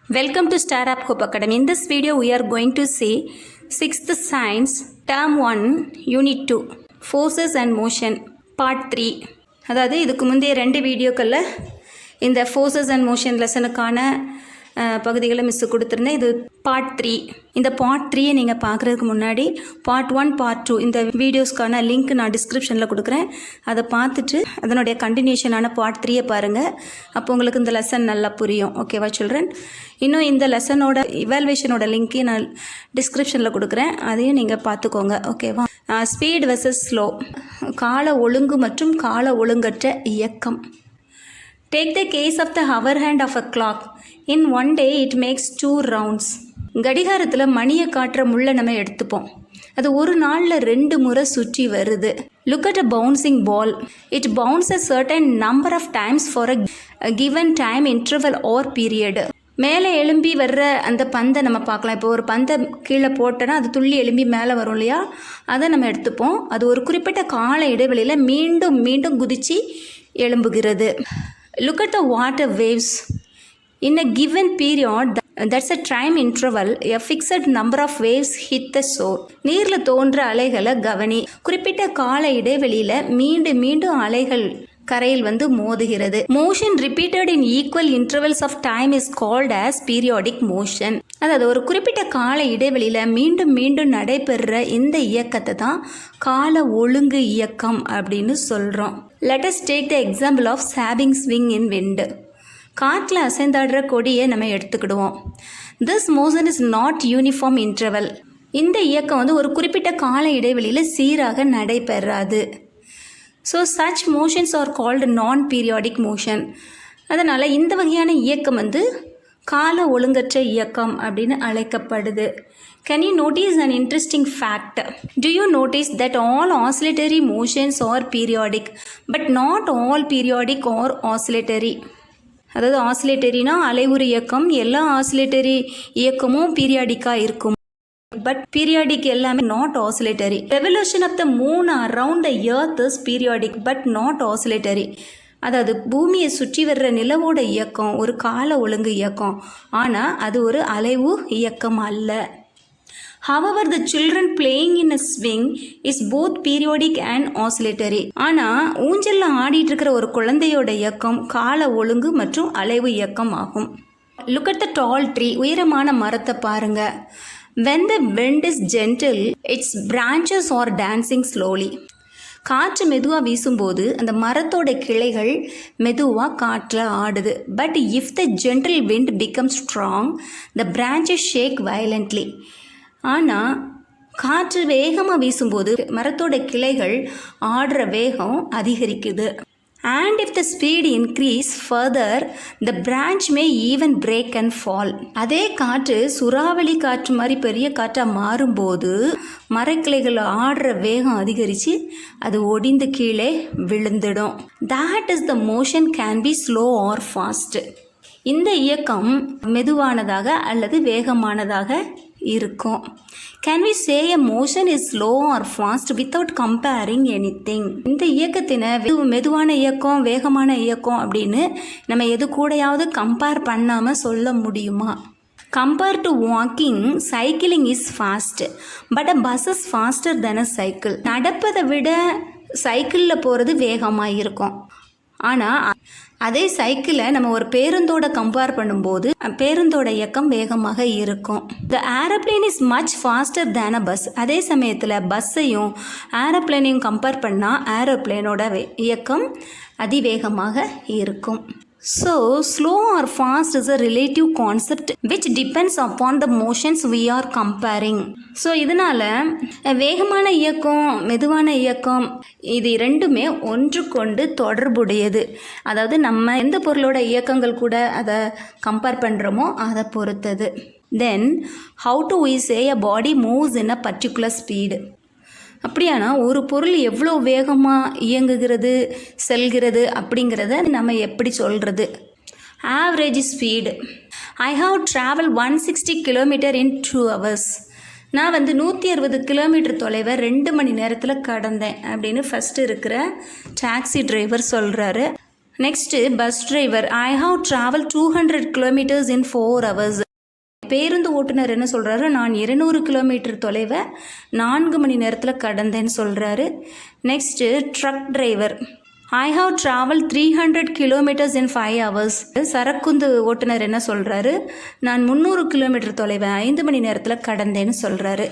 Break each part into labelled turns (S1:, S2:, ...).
S1: Welcome to Star Up Hope Academy. In this video, we are going to see 6th Science, Term 1, Unit 2, Forces and Motion, Part 3. அதாவது இதுக்கு முந்தைய 2 வீடியோக்களில் இந்த forces and motion லெசனுக்கான பகுதிகளை miss கொடுத்துருந்தேன். இது part 3. இந்த பார்ட் 3யை நீங்கள் பார்க்குறதுக்கு முன்னாடி பார்ட் 1, பார்ட் 2 இந்த வீடியோஸ்க்கான லிங்க் நான் டிஸ்கிரிப்ஷனில் கொடுக்குறேன். அதை பார்த்துட்டு அதனுடைய கண்டினியூஷனான பார்ட் 3யை பாருங்கள். அப்போ உங்களுக்கு இந்த லெசன் நல்லா புரியும். ஓகேவா சில்ட்ரன்? இன்னும் இந்த லெசனோட இவால்வேஷனோட லிங்க்கையும் நான் டிஸ்கிரிப்ஷனில் கொடுக்குறேன். அதையும் நீங்கள் பார்த்துக்கோங்க. ஓகேவா? ஸ்பீட் வெர்சஸ் ஸ்லோ, கால ஒழுங்கு மற்றும் கால ஒழுங்கற்ற இயக்கம். Take the case of the hour hand of a clock. In one day it makes 2 rounds. கடிகாரத்தில் மணியை காட்டுற முள்ளை நம்ம எடுத்துப்போம். அது ஒரு நாளில் 2 முறை சுற்றி வருது. Look at a bouncing ball. It bounces a certain number of times for a given time interval or period. மேலே எழும்பி வர்ற அந்த பந்தை நம்ம பார்க்கலாம். இப்போ ஒரு பந்தை கீழே போட்டோன்னா அது துள்ளி எழும்பி மேலே வரும் இல்லையா? அதை நம்ம எடுத்துப்போம். அது ஒரு குறிப்பிட்ட கால இடைவெளியில் மீண்டும் மீண்டும் குதித்து எழும்புகிறது. Look at the water waves. In a given period, that's a time interval, a fixed number of waves hit the shore. நீரில் தோன்ற அலைகளை கவனி. குறிப்பிட்ட கால இடைவெளியில் மீண்டும் மீண்டும் அலைகள் கரையில் வந்து மோதுகிறது. Motion repeated in equal intervals of time is called as periodic motion. அதாவது ஒரு குறிப்பிட்ட கால இடைவெளியில் மீண்டும் மீண்டும் நடைபெறுற இந்த இயக்கத்தை தான் கால ஒழுங்கு இயக்கம் அப்படின்னு சொல்கிறோம். Let us take the example of sabbing swing in wind. காற்றில் அசைந்தாடுற கொடியை நம்ம எடுத்துக்கிடுவோம். This motion is not uniform interval. இந்த இயக்கம் வந்து ஒரு குறிப்பிட்ட கால இடைவெளியில் சீராக நடைபெறாது. So such motions are called non-periodic motion. அதனால் இந்த வகையான இயக்கம் வந்து கால ஒழுங்கற்ற இயக்கம் அப்படின்னு அழைக்கப்படுது. Can you notice an interesting fact? Do you notice that all oscillatory motions are periodic, but not all periodic or oscillatory? அதாவது ஆசிலேட்டரினா அலைவுறு இயக்கம், எல்லா ஆசிலேட்டரி இயக்கமும் பீரியாடிக்காக இருக்கும். பட் பீரியாடிக் எல்லாமே not oscillatory. Revolution of the moon around the earth is periodic but not oscillatory. அதாவது பூமியை சுற்றி வர்ற நிலவோட இயக்கம் ஒரு கால ஒழுங்கு இயக்கம், ஆனால் அது ஒரு அலைவு இயக்கம் அல்ல. However, the children playing in a swing is both periodic and oscillatory. ஆனால் ஊஞ்சலில் ஆடிட்டு இருக்கிற ஒரு குழந்தையோட இயக்கம் கால ஒழுங்கு மற்றும் அலைவு இயக்கம் ஆகும். Look at the tall tree. உயரமான மரத்தை பாருங்க. When the wind is gentle, its branches are dancing slowly. காற்று மெதுவாக வீசும்போது அந்த மரத்தோட கிளைகள் மெதுவாக காற்றில் ஆடுது. But if the gentle wind becomes strong, the branches shake violently. ஆனால் காற்று வேகமாக வீசும்போது மரத்தோட கிளைகள் ஆடுற வேகம் அதிகரிக்குது. And if the speed increase further, the branch may even break and fall. அதே காற்று சூறாவளி காற்று மாதிரி பெரிய காற்றாக மாறும்போது மரக்கிளைகள் ஆடுற வேகம் அதிகரித்து அது ஒடிந்து கீழே விழுந்துடும். That is the motion can be slow or fast. இந்த இயக்கம் மெதுவானதாக அல்லது வேகமானதாக இருக்கும். Can we say a motion is slow or fast without comparing anything? இந்த இயக்கத்தினை மெதுவான இயக்கம் வேகமான இயக்கம் அப்படின்னு நம்ம எது கூடயாவது கம்பேர் பண்ணாமல் சொல்ல முடியுமா? Compared to walking, cycling is fast, but a bus is faster than a cycle. நடப்பதை விட சைக்கிளில் போகிறது வேகமாக இருக்கும். ஆனால் அதே சைக்கிளை நம்ம ஒரு பேருந்தோட கம்பேர் பண்ணும்போது பேருந்தோட இயக்கம் வேகமாக இருக்கும். The aeroplane is much faster than a bus. அதே சமயத்தில் பஸ்ஸையும் ஏரோப்ளேனையும் கம்பேர் பண்ணால் ஏரோப்ளேனோட இயக்கம் அதிவேகமாக இருக்கும். So, slow or fast is a relative concept which depends upon the motions we are comparing. So இதனால் வேகமான இயக்கம் மெதுவான இயக்கம் இது ரெண்டுமே ஒன்றுக்கொண்டு தொடர்புடையது. அதாவது நம்ம எந்த பொருளோட இயக்கங்கள் கூட அதை கம்பேர் பண்ணுறோமோ அதை பொறுத்தது. Then, how do we say a body moves in a particular speed? அப்படியானா ஒரு பொருள் எவ்வளோ வேகமாக இயங்குகிறது செல்கிறது அப்படிங்கிறத நம்ம எப்படி சொல்கிறது? Average speed. I have travel 160 kilometre in 2 hours. நான் வந்து 160 கிலோமீட்டர் தொலைவை 2 மணி நேரத்தில் கடந்தேன் அப்படின்னு ஃபஸ்ட்டு இருக்கிற டாக்ஸி டிரைவர் சொல்கிறாரு. Next bus driver, I have travel 200 kilometres in 4 hours. பேருந்து ஓட்டுநர் என்ன சொல்கிறாரு, நான் 200 கிலோமீட்டர் தொலைவை 4 மணி நேரத்தில் கடந்தேன்னு சொல்கிறாரு. Next drug driver, I have travel 300 kilometres in 5 hours. சரக்குந்து ஓட்டுநர் என்ன சொல்கிறாரு, நான் 300 கிலோமீட்டர் தொலைவை 5 மணி நேரத்தில் கடந்தேன்னு சொல்கிறாரு.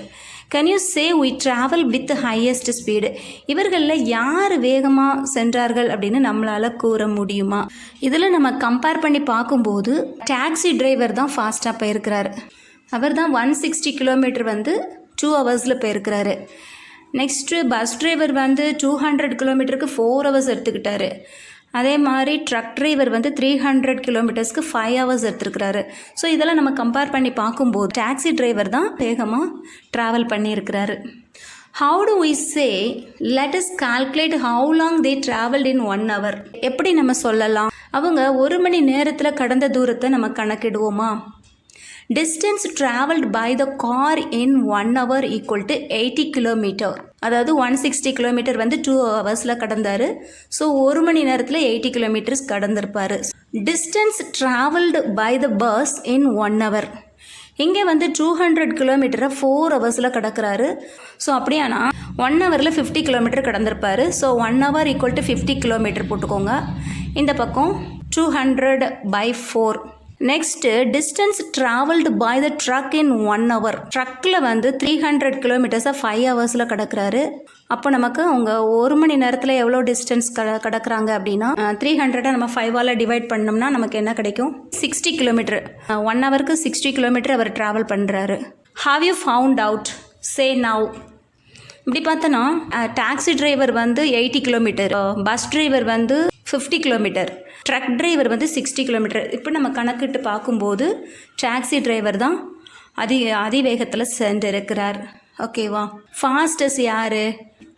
S1: Can you say we travel with the highest speed? இவர்களில் யார் வேகமாக சென்றார்கள் அப்படின்னு நம்மளால் கூற முடியுமா? இதில் நம்ம கம்பேர் பண்ணி பார்க்கும்போது டாக்ஸி டிரைவர் தான் ஃபாஸ்ட்டாக போயிருக்கிறாரு. அவர் தான் 160 கிலோமீட்டர் 2 ஹவர்ஸில் போயிருக்கிறாரு. நெக்ஸ்ட்டு பஸ் டிரைவர் 200 கிலோமீட்டருக்கு 4 ஹவர்ஸ் எடுத்துக்கிட்டாரு. அதே மாதிரி ட்ரக் டிரைவர் 300 கிலோமீட்டர்ஸ்க்கு 5 ஹவர்ஸ் எடுத்துருக்கிறாரு. ஸோ இதெல்லாம் நம்ம கம்பேர் பண்ணி பார்க்கும்போது டாக்ஸி டிரைவர் தான் வேகமாக ட்ராவல் பண்ணியிருக்கிறாரு. How do we say let us calculate how long they travelled in 1 hour? எப்படி நம்ம சொல்லலாம், அவங்க 1 மணி நேரத்தில் கடந்த தூரத்தை நம்ம கணக்கிடுவோமா? Distance travelled by the car in 1 hour equal to 80 kilometre. அதாவது 160 கிலோமீட்டர் 2 ஹவர்ஸில் கடந்தார். ஸோ 1 மணி நேரத்தில் 80 கிலோமீட்டர்ஸ் கடந்திருப்பார். Distance travelled by the bus in 1 hour, இங்கே 200 கிலோமீட்டரை 4 ஹவர்ஸில் கடக்கிறாரு. ஸோ அப்படியானா 1 ஹவரில் 50 கிலோமீட்டர் கடந்திருப்பார். So 1 hour equal to 50 kilometre போட்டுக்கோங்க. இந்த பக்கம் 200 by 4. Next distance travelled by the truck in 1 hour. ட்ரக்கில் 300 கிலோமீட்டர்ஸாக 5 ஹவர்ஸில் கடக்கிறாரு. அப்போ நமக்கு அவங்க 1 மணி நேரத்தில் எவ்வளோ டிஸ்டன்ஸ் கடக்கிறாங்க அப்படின்னா 300 நம்ம 5ஆல் டிவைட் பண்ணோம்னா நமக்கு என்ன கிடைக்கும், 60 கிலோமீட்டர். 1 ஹவருக்கு 60 கிலோமீட்டர் அவர் ட்ராவல் பண்ணுறாரு. Have you found out, say now. இப்படி பார்த்தோன்னா taxi driver 80 kilometre, bus driver 50 kilometre, drug driver 60 kilometre. இப்போ நம்ம கணக்கிட்டு பார்க்கும்போது டாக்ஸி டிரைவர் தான் அதிவேகத்தில் சென்றிருக்கிறார். ஓகேவா? ஃபாஸ்டஸ் யார்?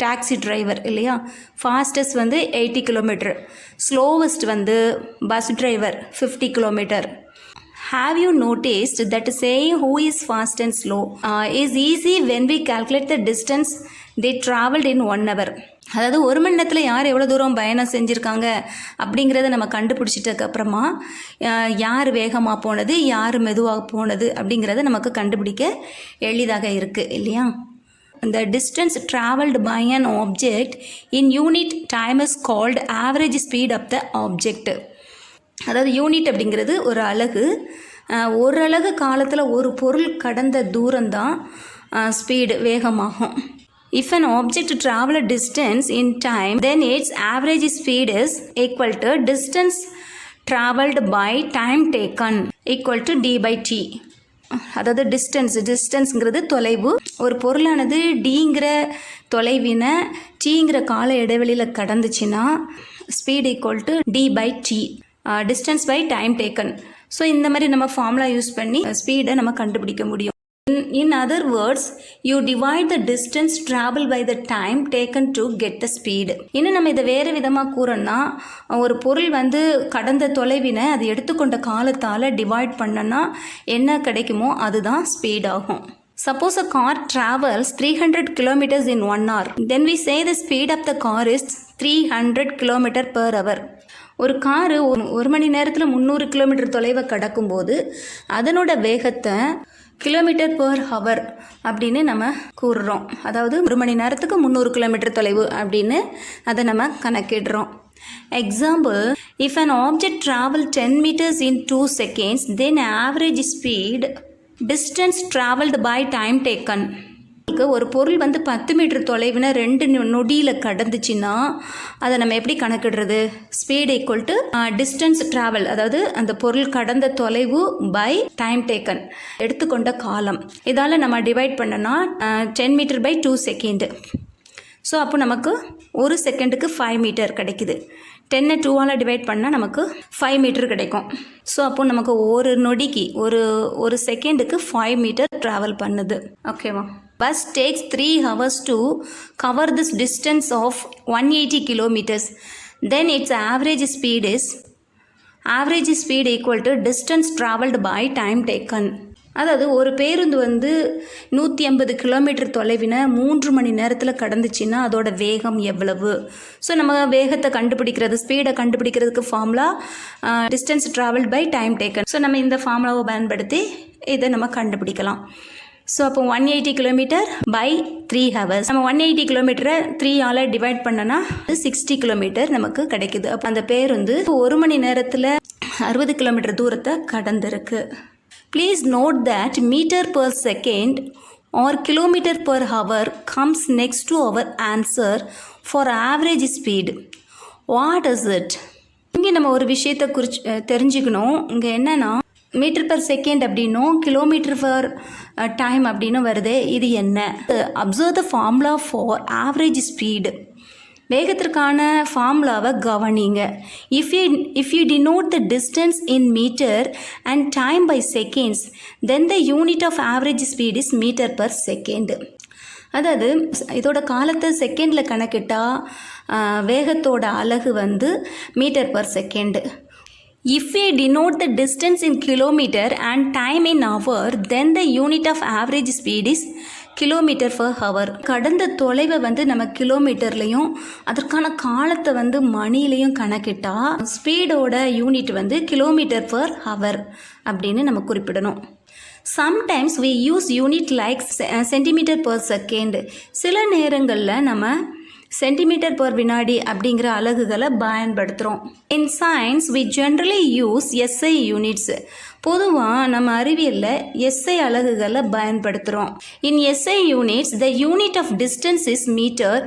S1: டாக்ஸி டிரைவர் இல்லையா? Fastest 80 kilometre, slowest bus driver 50 kilometre. Have you noticed that saying who is fast and slow is easy when we calculate the distance they traveled in 1 hour? அதாவது 1 மணி நேரத்தில் யார் எவ்வளோ தூரம் பயணம் செஞ்சுருக்காங்க அப்படிங்கிறத நம்ம கண்டுபிடிச்சிட்டதுக்கப்புறமா யார் வேகமாக போனது யார் மெதுவாக போனது அப்படிங்கிறத நமக்கு கண்டுபிடிக்க எளிதாக இருக்குது இல்லையா? இந்த distance traveled by an object in unit time is called average speed of the object. அதாவது யூனிட் அப்படிங்கிறது ஒரு அலகு. ஒரு அலகு காலத்தில் ஒரு பொருள் கடந்த தூரம்தான் speed, வேகமாகும். If an object travel a distance in time, then its average speed is equal to distance traveled by time taken equal to d by t. அதாவது டிஸ்டன்ஸுங்கிறது தொலைவு. ஒரு பொருளானது டிங்கிற தொலைவினை டீங்கிற கால இடைவெளியில் கடந்துச்சுன்னா speed equal to d by t, distance by time taken. So இந்த மாதிரி நம்ம ஃபார்முலா யூஸ் பண்ணி ஸ்பீடை நம்ம கண்டுபிடிக்க முடியும். In other words, you divide the distance traveled by the time taken to get the speed. இன்னும் நம்ம இதை வேறு விதமாக கூறோன்னா, ஒரு பொருள் கடந்த தொலைவினை அது எடுத்துக்கொண்ட காலத்தால் டிவைட் பண்ணனா என்ன கிடைக்குமோ அதுதான் ஸ்பீட் ஆகும். Suppose a car travels 300 kilometers in 1 hour. Then we say the speed of the car is 300 km per hour. ஒரு காரு 1 மணி நேரத்தில் 300 கிலோமீட்டர் தொலைவை கடக்கும்போது அதனோட வேகத்தை கிலோமீட்டர் பர் ஹவர் அப்படின்னு நம்ம கூறுறோம். அதாவது 1 மணி நேரத்துக்கு 300 கிலோமீட்டர் தொலைவு அப்படின்னு அதை நம்ம கணக்கிடுறோம். Example, if an object travel 10 meters in 2 seconds, then average speed distance traveled by time taken. ஒரு பொருள் 10 மீட்டர் தொலைவினை 2 நொடியில் கடந்துச்சுன்னா அதை நம்ம எப்படி கணக்கிடுறது? Speed equal to distance travel, அதாவது அந்த பொருள் கடந்த தொலைவு பை டைம் டேக்கன், எடுத்துக்கொண்ட காலம். இதால் நம்ம டிவைட் பண்ணோன்னா 10 மீட்டர் பை 2 செகண்ட். ஸோ அப்போ நமக்கு 1 செகண்டுக்கு 5 மீட்டர் கிடைக்குது. 10 2ஆல் டிவைட் பண்ணால் நமக்கு 5 மீட்டர் கிடைக்கும். ஸோ அப்போ நமக்கு ஒரு நொடிக்கு ஒரு செகண்டுக்கு 5 மீட்டர் ட்ராவல் பண்ணுது. ஓகேவா? Bus takes 3 hours to cover this distance of 180 kilometers. Then its average speed equal to distance traveled by time taken. அதாவது ஒரு பேருந்து வந்து 150 கிலோமீட்டர் தொலைவினை 3 மணி நேரத்தில் கடந்துச்சுன்னா அதோட வேகம் எவ்வளவு? ஸோ நம்ம வேகத்தை கண்டுபிடிக்கிறது, ஸ்பீடை கண்டுபிடிக்கிறதுக்கு formula distance travelled by time taken. So நம்ம இந்த ஃபார்முலாவை பயன்படுத்தி இதை நம்ம கண்டுபிடிக்கலாம். ஸோ அப்போ 180 கிலோமீட்டர் பை 3 ஹவர்ஸ். நம்ம 180 கிலோமீட்டரை 3ஆல் டிவைட் பண்ணனா 60 கிலோமீட்டர் நமக்கு கிடைக்குது. அப்போ அந்த பேருந்து 1 மணி நேரத்தில் 60 கிலோமீட்டர் தூரத்தை கடந்திருக்கு. Please note that meter per second or kilometer per hour comes next to our answer for average speed. What is it? இங்கே நம்ம ஒரு விஷயத்தை தெரிஞ்சுக்கணும். இங்கே என்னன்னா மீட்டர் பர் செகண்ட் அப்படின்னும் கிலோமீட்டர் பர் டைம் அப்படின்னு வருது. இது என்ன? Observe the formula for average speed. வேகத்திற்கான ஃபார்முலாவை கவனிங்க. If you denote the distance in metre and time by seconds then the unit of average speed is metre per second. அதாவது இதோட காலத்தை செகண்டில் கணக்கிட்டால் வேகத்தோட அலகு வந்து metre per second. If we denote the distance in kilometer and time in hour, then the unit of average speed is kilometre per hour. கடந்த தொலைவை வந்து நம்ம கிலோமீட்டர்லையும் அதற்கான காலத்தை வந்து மணிலையும் கணக்கிட்டா ஸ்பீடோட யூனிட் வந்து கிலோமீட்டர் பர் ஹவர் அப்படின்னு நம்ம குறிப்பிடணும். Sometimes we use unit like centimetre per second. சில நேரங்களில் நம்ம சென்டிமீட்டர் பர் வினாடி அப்படிங்கிற அலகுகளை பயன்படுத்துகிறோம். In science we generally use SI units. பொதுவாக நம்ம அறிவியலில் எஸ்ஐ அலகுகளை பயன்படுத்துகிறோம். In SI units the unit of distance is metre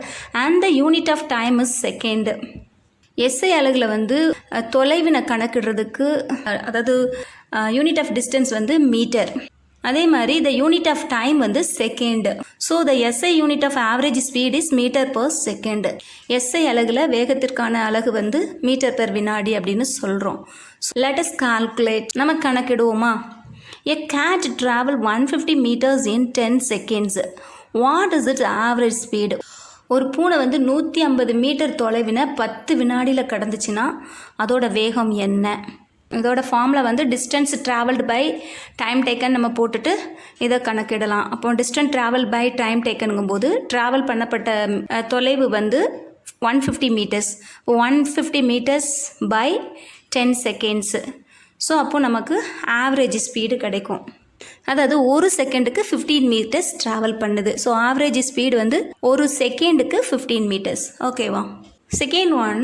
S1: and the unit of time is second. SI அலகில் வந்து தொலைவினை கணக்கிடுறதுக்கு அதாவது யூனிட் ஆஃப் டிஸ்டன்ஸ் வந்து மீட்டர், அதே மாதிரி த யூனிட் ஆஃப் டைம் வந்து second. So the SI unit of average speed is metre per second. SI அலகில் வேகத்திற்கான அலகு வந்து மீட்டர் பெர் வினாடி அப்படின்னு சொல்கிறோம். Let us calculate. நம்ம கணக்கிடுவோமா? A cat travel 150 metres in 10 seconds. What is it average speed? ஒரு பூனை வந்து 150 மீட்டர் தொலைவினை 10 வினாடியில் கடந்துச்சுன்னா அதோட வேகம் என்ன? இதோட ஃபார்முலா வந்து distance travelled by time taken நம்ம போட்டுட்டு இதை கணக்கிடலாம். அப்போ டிஸ்டன்ஸ் ட்ராவல் பை டைம் டேக்கனுங்கும் போது ட்ராவல் பண்ணப்பட்ட தொலைவு வந்து 150 metres. 150 metres by 10 seconds. So அப்போது நமக்கு ஆவரேஜ் ஸ்பீடு கிடைக்கும். அதாவது ஒரு செகண்டுக்கு 15 மீட்டர்ஸ் ட்ராவல் பண்ணுது. ஸோ ஆவரேஜ் ஸ்பீடு வந்து ஒரு செகண்டுக்கு 15 மீட்டர்ஸ். ஓகேவா? Second one,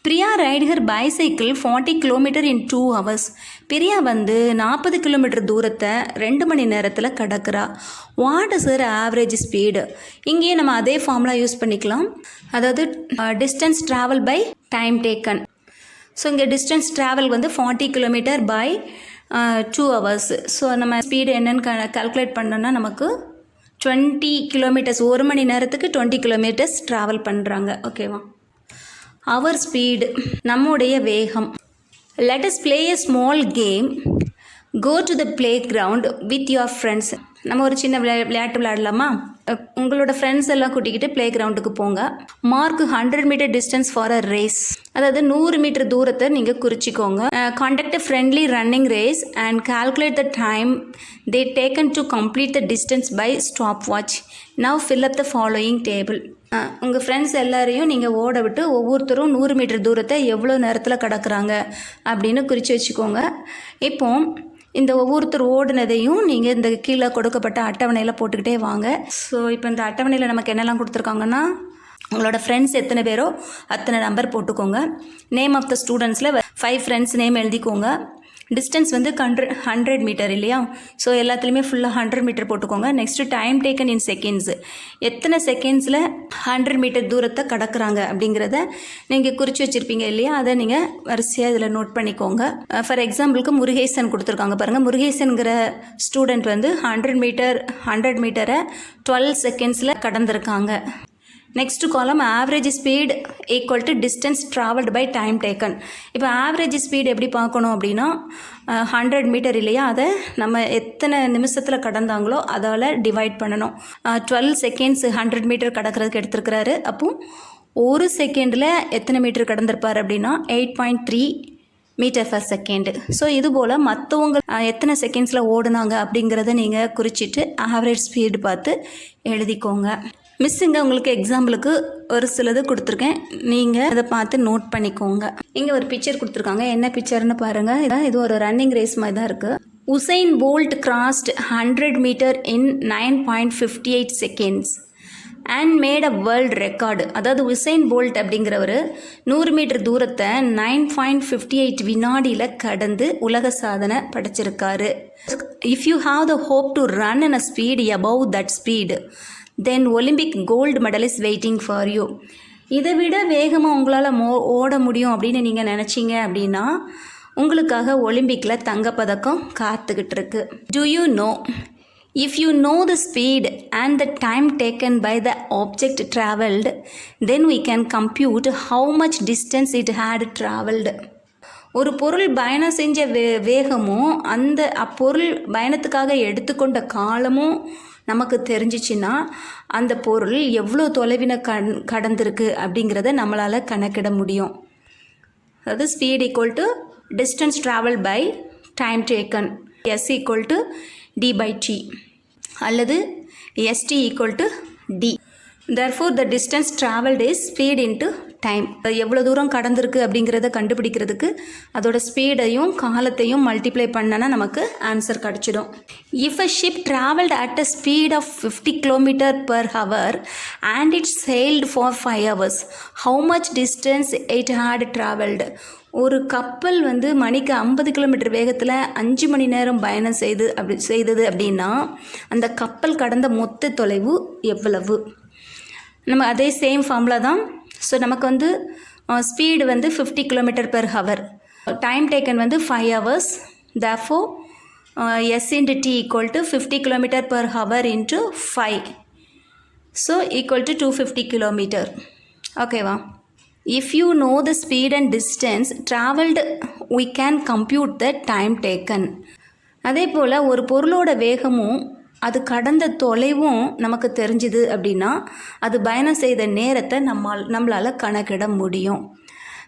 S1: Priya ride her bicycle 40 kilometre in 2 hours. Priya வந்து 40 கிலோமீட்டர் தூரத்தை 2 மணி நேரத்தில் கடக்கிறா. What is her average speed? இங்கேயே நம்ம அதே ஃபார்முலா யூஸ் பண்ணிக்கலாம். அதாவது distance travel by time taken. So இங்கே டிஸ்டன்ஸ் ட்ராவல் வந்து 40 கிலோமீட்டர் பை 2 ஹவர்ஸ். ஸோ நம்ம ஸ்பீடு என்னென்னு கால்குலேட் பண்ணோன்னா நமக்கு 20 கிலோமீட்டர்ஸ், 1 மணி நேரத்துக்கு 20 கிலோமீட்டர்ஸ் ட்ராவல் பண்ணுறாங்க. ஓகேவா? அவர் ஸ்பீடு நம்முடைய வேகம். Let us play a small game. Go to the playground with your friends. நம்ம ஒரு சின்ன விளையாட்டு விளையாடலாமா? உங்களோட ஃப்ரெண்ட்ஸ் எல்லாம் கூட்டிக்கிட்டு பிளே கிரவுண்டுக்கு போங்க. Mark 100 metre distance for a race. அதாவது 100 மீட்டர் தூரத்தை நீங்கள் குறிச்சிக்கோங்க. Contact a friendly running race and calculate the time they taken to complete the distance by stop watch. Now fill up the following table. உங்கள் friends எல்லாரையும் நீங்கள் ஓட விட்டு ஒவ்வொருத்தரும் 100 மீட்டர் தூரத்தை எவ்வளோ நேரத்தில் கடக்குறாங்க அப்படின்னு குறித்து வச்சுக்கோங்க. இப்போ இந்த ஒவ்வொருத்தர் ஓடுனதையும் நீங்கள் இந்த கீழே கொடுக்கப்பட்ட அட்டவணையில் போட்டுக்கிட்டே வாங்க. ஸோ இப்போ இந்த அட்டவணையில் நமக்கு என்னெல்லாம் கொடுத்துருக்காங்கன்னா, உங்களோட ஃப்ரெண்ட்ஸ் எத்தனை பேரோ அத்தனை நம்பர் போட்டுக்கோங்க. நேம் ஆஃப் த ஸ்டூடெண்ட்ஸில் 5 ஃப்ரெண்ட்ஸ் நேம் எழுதிக்கோங்க. டிஸ்டன்ஸ் வந்து 100 மீட்டர் இல்லையா? ஸோ எல்லாத்துலேயுமே ஃபுல்லாக 100 மீட்டர் போட்டுக்கோங்க. Next time taken in seconds. எத்தனை செகண்ட்ஸில் 100 மீட்டர் தூரத்தை கடக்குறாங்க அப்படிங்கிறத நீங்கள் குறித்து வச்சுருப்பீங்க இல்லையா? அதை நீங்கள் வரிசையாக இதில் நோட் பண்ணிக்கோங்க. ஃபார் எக்ஸாம்பிளுக்கு முருகேசன் கொடுத்துருக்காங்க பாருங்கள். முருகேசனுங்கிற ஸ்டூடெண்ட் வந்து 100 மீட்டரை 12 செகண்ட்ஸில் கடந்திருக்காங்க. நெக்ஸ்ட் காலம் average speed equal to distance travelled by time taken. இப்போ ஆவரேஜ் ஸ்பீட் எப்படி பார்க்கணும் அப்படின்னா 100 மீட்டர் இல்லையா, அதை நம்ம எத்தனை நிமிஷத்தில் கடந்தாங்களோ அதால் டிவைட் பண்ணணும். 12 செகண்ட்ஸ் 100 மீட்டர் கடக்கிறதுக்கு எடுத்துருக்கிறாரு. அப்போ ஒரு செகண்டில் எத்தனை மீட்டர் கடந்திருப்பார் அப்படின்னா 8.3 மீட்டர் பர் செகண்டு. ஸோ இது போல் மற்றவங்க எத்தனை செகண்ட்ஸில் ஓடுனாங்க அப்படிங்கிறத நீங்கள் குறிச்சிட்டு ஆவரேஜ் ஸ்பீடு பார்த்து எழுதிக்கோங்க. மிஸ்ஸுங்க உங்களுக்கு எக்ஸாம்பிளுக்கு ஒரு சிலது கொடுத்துருக்கேன், நீங்கள் அதை பார்த்து நோட் பண்ணிக்கோங்க. இங்கே ஒரு பிக்சர் கொடுத்துருக்காங்க, என்ன பிக்சர்னு பாருங்கள். இது ஒரு ரன்னிங் ரேஸ் மாதிரி தான் இருக்குது. Usain Bolt crossed 100 metre in 9.58 seconds and made a world record. அதாவது உசைன் போல்ட் அப்படிங்கிறவர் 100 மீட்டர் தூரத்தை 9.58 வினாடியில் கடந்து உலக சாதனை படைச்சிருக்காரு. If you have the hope to run in a speed above that speed then Olympic gold medal is waiting for you. இதை விட வேகமாக உங்களால் ஓட முடியும் அப்படின்னு நீங்கள் நினச்சிங்க அப்படின்னா உங்களுக்காக ஒலிம்பிக்கில் தங்கப்பதக்கம் காத்துக்கிட்டு இருக்கு. To you know, if you know the speed and the time taken by the object travelled, then we can compute how much distance it had travelled. ஒரு பொருள் பயணம் செஞ்ச வேகமும் அந்த அப்பொருள் பயணத்துக்காக எடுத்துக்கொண்ட காலமும் நமக்கு தெரிஞ்சிச்சின்னா அந்த பொருள் எவ்வளோ தொலைவின கடந்திருக்கு அப்படிங்கிறத நம்மளால் கணக்கிட முடியும். அதாவது speed equal to distance traveled by time taken, s equal to d by t அல்லது st equal to d. therefore the distance traveled is speed into time. எவ்வளோ தூரம் கடந்திருக்கு அப்படிங்கிறத கண்டுபிடிக்கிறதுக்கு அதோட ஸ்பீடையும் காலத்தையும் மல்டிப்ளை பண்ணனா நமக்கு ஆன்சர் கிடச்சிடும். if a ship traveled at a speed of 50 km/h and it sailed for 5 hours, how much distance it had traveled? ஒரு கப்பல் மணிக்கு 50 கிலோமீட்டர் வேகத்தில் 5 மணி நேரம் பயணம் செய்தது அப்படின்னா அந்த கப்பல் கடந்த மொத்த தொலைவு எவ்வளவு? நம்ம அதே சேம் ஃபார்முலா தான். ஸோ நமக்கு speed 50 km/h, time taken 5 hours. therefore s into t equal to 50 km/h into 5, so equal to 250 km. ஓகேவா? if you know the speed and distance traveled, we can compute the time taken. அதே போல் ஒரு பொருளோட வேகமும் அது கடந்த தொலைவும் நமக்கு தெரிஞ்சுது அப்படின்னா அது பயணம் செய்த நேரத்தை நம்மளால் கணக்கிட முடியும்.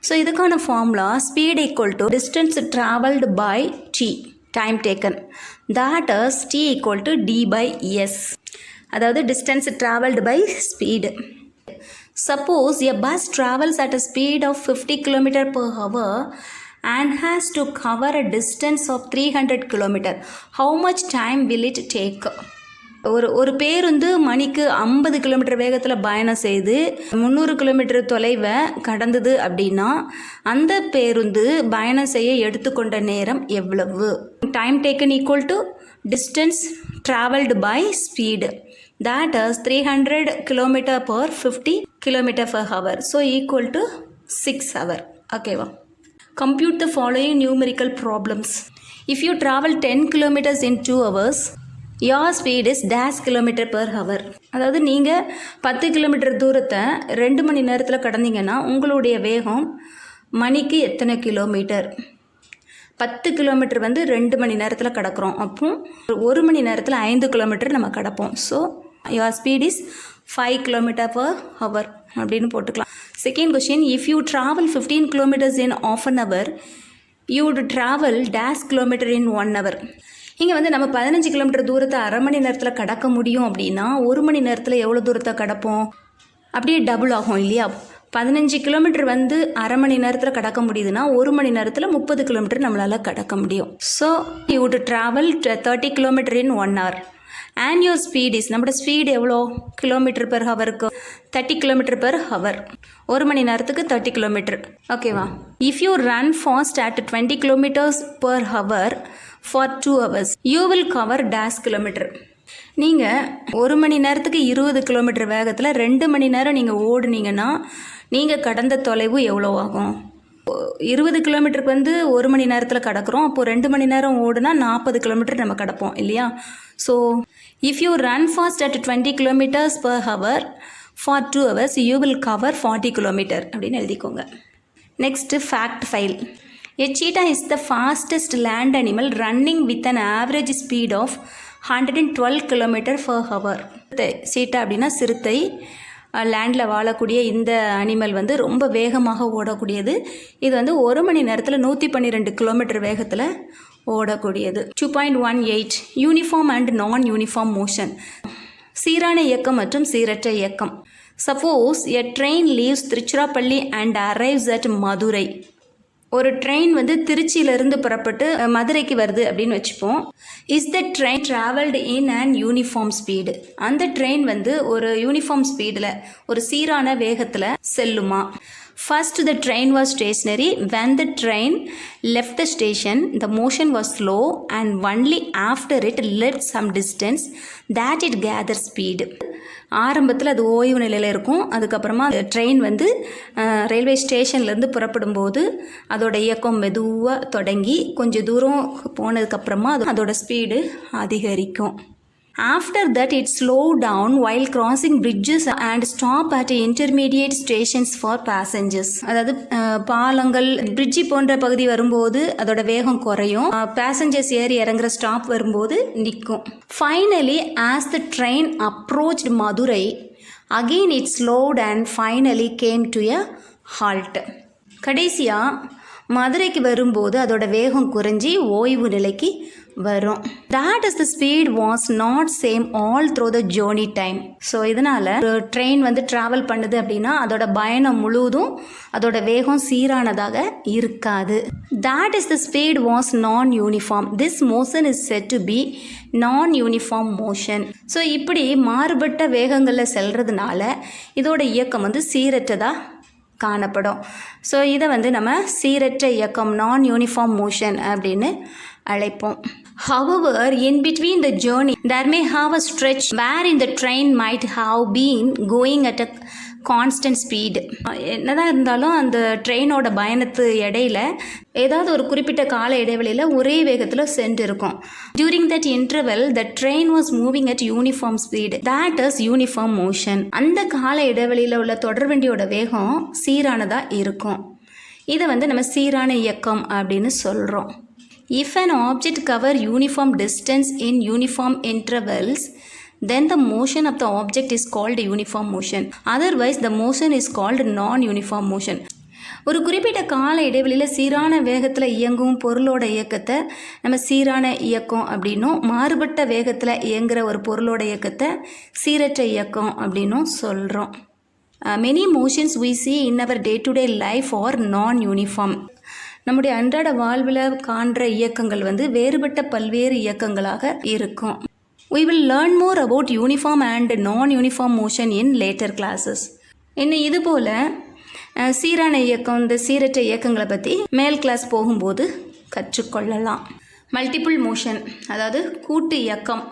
S1: ஸோ இதுக்கான formula speed equal to distance travelled by t, time taken, that is t equal to d by s. அதாவது distance travelled by speed. Suppose a bus travels at a speed of 50 km/h and has to cover a distance of 300 km. How much time will it take? ஒரு பேருந்து மணிக்கு 50 kilometre வேகத்தில் பயணம் செய்து 300 kilometre தொலைவை கடந்தது அப்படின்னா அந்த பேருந்து பயணம் செய்ய எடுத்துக்கொண்ட நேரம் எவ்வளவு? Time taken equal to distance travelled by speed, that is 300 km per 50 km/h, so equal to 6 hours. ஓகேவா? compute the following numerical problems. if you travel 10 km in 2 hours, your speed is dash km/h. அதாவது நீங்கள் 10 kilometre தூரத்தை 2 மணி நேரத்தில் கடந்தீங்கன்னா உங்களுடைய வேகம் மணிக்கு எத்தனை kilometre? 10 kilometre 2 மணி நேரத்தில் கடக்கிறோம். அப்போ 1 மணி நேரத்தில் 5 கிலோமீட்டர் நம்ம கடப்போம். So your speed is 5 km/h அப்படின்னு போட்டுக்கலாம். Second question, if you travel 15 kilometers in half an hour, you would travel dash kilometer in 1 hour. இங்கே நம்ம 15 கிலோமீட்டர் தூரத்தை அரை மணி நேரத்தில் கடக்க முடியும் அப்படின்னா 1 மணி நேரத்தில் எவ்வளோ தூரத்தை கடப்போம்? அப்படியே டபுள் ஆகும் இல்லையா? 15 கிலோமீட்டர் அரை மணி நேரத்தில் கடக்க முடியுதுன்னா 1 மணி நேரத்தில் 30 கிலோமீட்டர் நம்மளால் கடக்க முடியும். So you would travel 30 kilometer in 1 hour. and your speed is, நம்மளோட ஸ்பீடு எவ்வளோ? km/h 30 km/h. 1 மணி நேரத்துக்கு 30 கிலோமீட்டர். ஓகேவா? if you run fast at 20 km/h for 2 hours, you will cover dash kilometer. நீங்கள் 1 மணி நேரத்துக்கு 20 கிலோமீட்டர் வேகத்தில் 2 மணி நேரம் நீங்கள் ஓடுனீங்கன்னா நீங்கள் கடந்த தொலைவு எவ்வளோ ஆகும்? 20 கிலோமீட்டருக்கு 1 மணி நேரத்தில் கடக்கிறோம். அப்போது 2 மணி நேரம் ஓடுனா 40 கிலோமீட்டர் நம்ம கடப்போம் இல்லையா? So if you run fast at 20 km/h for 2 hours, you will cover 40 kilometer அப்படின்னு எழுதிக்கோங்க. Next fact file. A cheetah is the fastest land animal running with an average speed of 112 km/h. சீட்டா அப்படின்னா சிறுத்தை. லேண்டில் வாழக்கூடிய இந்த animal வந்து ரொம்ப வேகமாக ஓடக்கூடியது. இது வந்து 1 மணி நேரத்தில் 112 கிலோமீட்டர் வேகத்தில் ஓடக்கூடியது. 2.18 யூனிஃபார்ம் அண்ட் நான் யூனிஃபார்ம் மோஷன். சீரான இயக்கம் மற்றும் சீரற்ற இயக்கம். Suppose a train leaves Tiruchirappalli and arrives at Madurai. ஒரு ட்ரெயின் வந்து திருச்சியிலேருந்து புறப்பட்டு மதுரைக்கு வருது அப்படின்னு வச்சுப்போம். Is the train travelled in and uniform speed. அந்த ட்ரெயின் வந்து ஒரு யூனிஃபார்ம் ஸ்பீடில் ஒரு சீரான வேகத்தில் செல்லுமா? First, the train was stationary. When the train left the station, the motion was slow, and only after it left some distance that it gathered speed. ஆரம்பத்தில் அது ஓய்வு நிலையில் இருக்கும். அதுக்கப்புறமா ட்ரெயின் வந்து ரயில்வே ஸ்டேஷன்லேருந்து புறப்படும்போது அதோட இயக்கம் மெதுவாக தொடங்கி கொஞ்சம் தூரம் போனதுக்கப்புறமா அதோட ஸ்பீடு அதிகரிக்கும். After that, it slowed down while crossing bridges and stop at intermediate stations for passengers. அதாவது பாலங்கள் பிரிட்ஜி போன்ற பகுதி வரும்போது அதோட வேகம் குறையும். பேசஞ்சர்ஸ் ஏறி இறங்குற ஸ்டாப் வரும்போது நிற்கும். Finally, as the train approached Madurai, again it slowed and finally came to a halt. கடைசியாக மதுரைக்கு வரும்போது அதோட வேகம் குறைஞ்சி ஓய்வு நிலைக்கு வரும். That is the speed was not same all through the journey time. So இதனால் ஒரு ட்ரெயின் வந்து ட்ராவல் பண்ணுது அப்படின்னா அதோட பயணம் முழுவதும் அதோட வேகம் சீரானதாக இருக்காது. That is the speed was non-uniform. This motion is said to be non-uniform motion. So இப்படி மாறுபட்ட வேகங்களில் செல்றதுனால இதோட இயக்கம் வந்து சீரற்றதாக காணப்படும். ஸோ இதை வந்து நம்ம சீரற்ற இயக்கம் நான் யூனிஃபார்ம் மோஷன் அப்படின்னு அழைப்போம். However, in between the journey, there may have a stretch wherein the train might have been going at a constant speed. என்னதான் இருந்தாலும் அந்த ட்ரெயினோட பயணத்து இடையில ஏதாவது ஒரு குறிப்பிட்ட கால இடைவெளியில் ஒரே வேகத்தில் சென்றிருக்கும். During that interval, the train was moving at uniform speed. That is uniform motion. அந்த கால இடைவெளியில் உள்ள தொடர்வண்டியோட வேகம் சீரானதாக இருக்கும். இதை வந்து நம்ம சீரான இயக்கம் அப்படின்னு சொல்கிறோம். If an object covers uniform distance in uniform intervals, then the motion of the object is called uniform motion. Otherwise, the motion is called non-uniform motion. ஒரு குறிப்பிட்ட கால இடைவெளியில் சீரான வேகத்தில் இயங்கும் பொருளோட இயக்கத்தை நம்ம சீரான இயக்கம் அப்படின்னும், மாறுபட்ட வேகத்தில் இயங்குகிற ஒரு பொருளோட இயக்கத்தை சீரற்ற இயக்கம் அப்படின்னும் சொல்கிறோம். Many motions we see in our day-to-day life are non-uniform. நம்முடைய அன்றாட வாழ்வில் காண்ற இயக்கங்கள் வந்து வேறுபட்ட பல்வேறு இயக்கங்களாக இருக்கும். We will learn more about uniform and non-uniform motion in later classes. இன்னும் இதுபோல் சீரான இயக்கம், இந்த சீரற்ற இயக்கங்களை பற்றி மேல் கிளாஸ் போகும்போது கற்றுக்கொள்ளலாம். மல்டிபிள் மோஷன், அதாவது கூட்டு இயக்கம்.